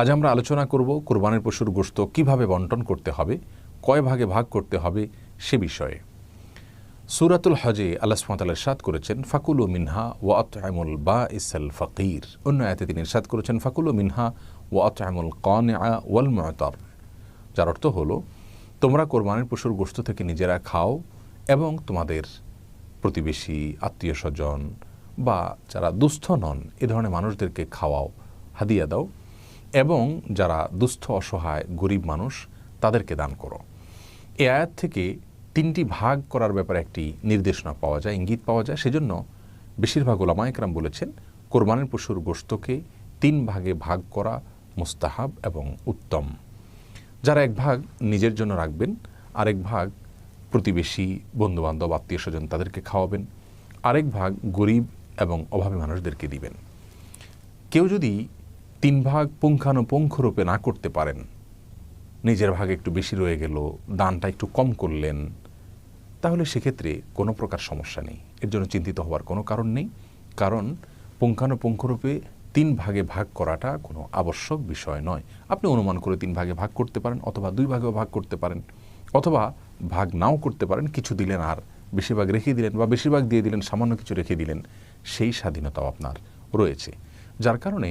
আজ আমরা আলোচনা করব কোরবানির পশুর গোশত কিভাবে বন্টন করতে হবে, কয় ভাগে ভাগ করতে হবে সে বিষয়ে। সূরাতুল হজে আল্লাহ সুবহানাহু ওয়া তাআলা ইরশাদ করেছেন, ফাকুলু মিনহা ওয়া আত'ইমুল বাঈসাল ফাকির। অন্য আয়াতে তিনি ইরশাদ করেছেন, ফাকুলু মিনহা ওয়া আত'ইমুল কানিআ ওয়াল মু'তার। যার অর্থ হলো, তোমরা কোরবানির পশুর গোশত থেকে নিজেরা খাও এবং তোমাদের প্রতিবেশী, আত্মীয় স্বজন বা যারা দুস্থ নন এ ধরনের মানুষদেরকে খাওয়াও, হাদিয়া দাও, এবং যারা দুস্থ, অসহায়, গরিব মানুষ তাদেরকে দান করো। এই আয়াত থেকে তিনটি ভাগ করার ব্যাপারে একটি নির্দেশনা পাওয়া যায়, ইঙ্গিত পাওয়া যায়। সেজন্য বেশিরভাগ উলামায়ে কেরাম বলেছেন কোরবানির পশুর গোশতকে তিন ভাগে ভাগ করা মুস্তাহাব এবং উত্তম। যারা এক ভাগ নিজের জন্য রাখবেন, আরেক ভাগ প্রতিবেশী, বন্ধুবান্ধব, আত্মীয় স্বজন তাদেরকে খাওয়াবেন, আরেক ভাগ গরিব এবং অভাবী মানুষদেরকে দিবেন। কেউ যদি তিন ভাগ পুঙ্খানুপুঙ্খরূপে না করতে পারেন, নিজের ভাগে একটু বেশি রয়ে গেল, দানটা একটু কম করলেন, তাহলে সেক্ষেত্রে কোনো প্রকার সমস্যা নেই, এর জন্য চিন্তিত হওয়ার কোনো কারণ নেই। কারণ পুঙ্খানুপুঙ্খরূপে তিন ভাগে ভাগ করাটা কোনো আবশ্যক বিষয় নয়। আপনি অনুমান করে তিন ভাগে ভাগ করতে পারেন, অথবা দুই ভাগেও ভাগ করতে পারেন, অথবা ভাগ নাও করতে পারেন, কিছু দিলেন আর বেশিরভাগ রেখে দিলেন, বা বেশিরভাগ দিয়ে দিলেন সামান্য কিছু রেখে দিলেন, সেই স্বাধীনতাও আপনার রয়েছে। যার কারণে